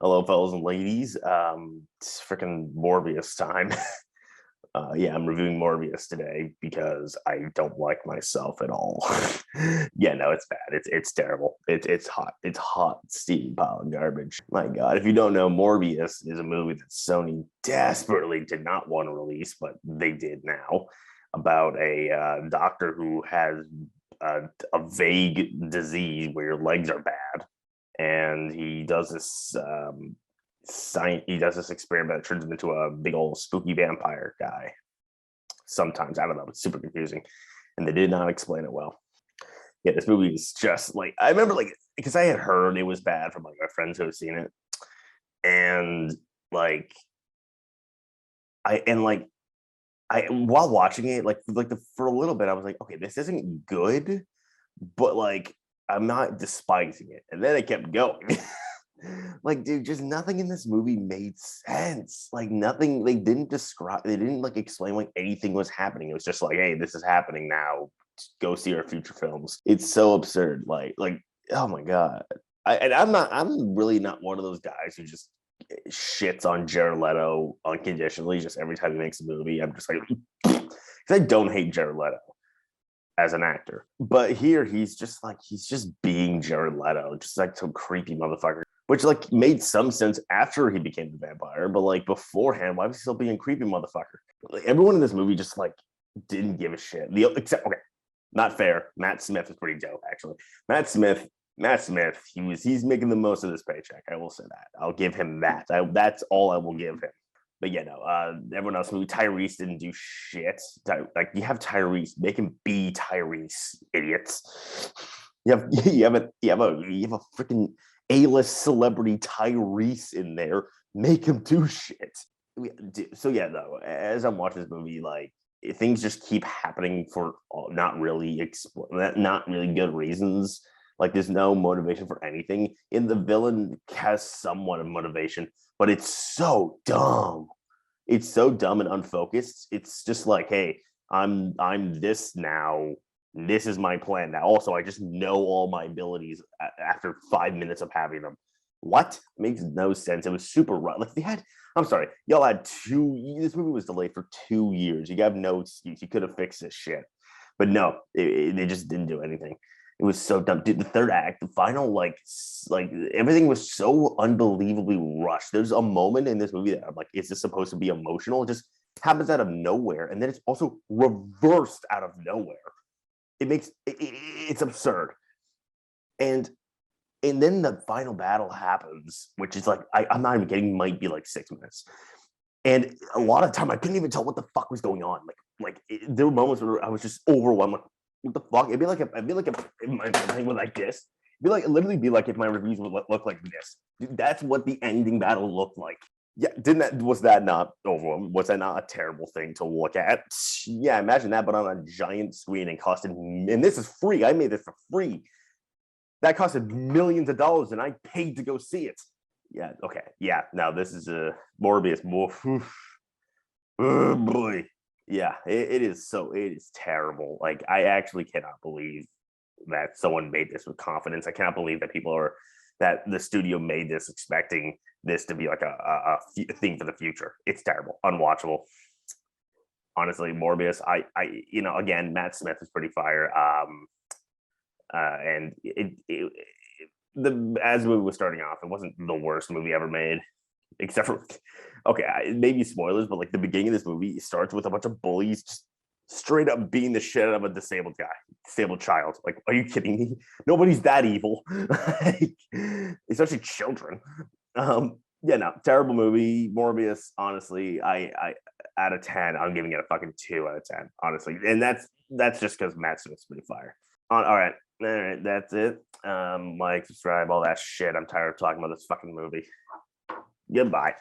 Hello, fellas and ladies. It's freaking Morbius time. Yeah, I'm reviewing Morbius today because I don't like myself at all. Yeah, no, it's bad. It's terrible. It's hot. It's hot, steamy pile of garbage. My God, if you don't know, Morbius is a movie that Sony desperately did not want to release, but they did now, about a doctor who has a vague disease where your legs are bad, and he does this he does this experiment that turns him into a big old spooky vampire guy. Sometimes I don't know, it's super confusing, and they did not explain it well. Yeah, this movie is just like, I remember, like, because I had heard it was bad from like my friends who have seen it, and like I while watching it, for a little bit, I was like, okay, this isn't good, but like I'm not despising it, and then it kept going. Like, dude, just nothing in this movie made sense. Like, nothing. They didn't describe. They didn't like explain like anything was happening. It was just like, hey, this is happening now. Go see our future films. It's so absurd. Like, oh my God. I'm really not one of those guys who just shits on Jared Leto unconditionally. Just every time he makes a movie, I'm just like, because I don't hate Jared Leto as an actor, but here he's just being Jared Leto, just like some creepy motherfucker, which like made some sense after he became the vampire, but like beforehand, why was he still being creepy motherfucker? Like, everyone in this movie just like didn't give a shit. Except, okay, not fair. Matt Smith is pretty dope, actually. Matt Smith, he's making the most of this paycheck. I will say that. I'll give him that. That's all I will give him. But yeah, no, everyone else, movie, Tyrese didn't do shit. Like, you have Tyrese, make him be Tyrese, idiots. You have a freaking A-list celebrity Tyrese in there. Make him do shit. So yeah, though, as I'm watching this movie, like, things just keep happening for not really good reasons. Like, there's no motivation for anything. And the villain has somewhat of motivation, but it's so dumb. It's so dumb and unfocused. It's just like, hey, I'm this now. This is my plan now. Also, I just know all my abilities after 5 minutes of having them. What? Makes no sense. It was super rough. Like, I'm sorry, y'all had this movie was delayed for 2 years. You have no excuse. You could have fixed this shit. But no, they just didn't do anything. It was so dumb. Dude, the third act, the final, like everything was so unbelievably rushed. There's a moment in this movie that I'm like, is this supposed to be emotional? It just happens out of nowhere, and then it's also reversed out of nowhere. It's absurd. And then the final battle happens, which is like, I'm not even kidding, might be like 6 minutes. And a lot of time I couldn't even tell what the fuck was going on. There were moments where I was just overwhelmed. Like, what the fuck? It'd be like if my thing was like this. Literally be like if my reviews would look like this. Dude, that's what the ending battle looked like. Yeah, was that not overwhelming? Was that not a terrible thing to look at? Yeah, imagine that, but on a giant screen, and and this is free. I made this for free. That costed millions of dollars, and I paid to go see it. Yeah, okay. Yeah, now this is a Morbius. Oh boy. Yeah, it is terrible. Like, I actually cannot believe that someone made this with confidence. I cannot believe that the studio made this expecting this to be like a thing for the future. It's terrible, unwatchable. Honestly, Morbius. Again, Matt Smith is pretty fire. And as the movie was starting off, it wasn't the worst movie ever made, except for, okay, maybe spoilers, but like the beginning of this movie starts with a bunch of bullies just straight up beating the shit out of a disabled child. Like, are you kidding me? Nobody's that evil. Like, especially children. Yeah, no, terrible movie. Morbius, honestly, I out of 10, I'm giving it a fucking 2 out of 10, honestly. And that's just because Matt Smith's pretty fire. All right, that's it. Like, subscribe, all that shit. I'm tired of talking about this fucking movie. Goodbye.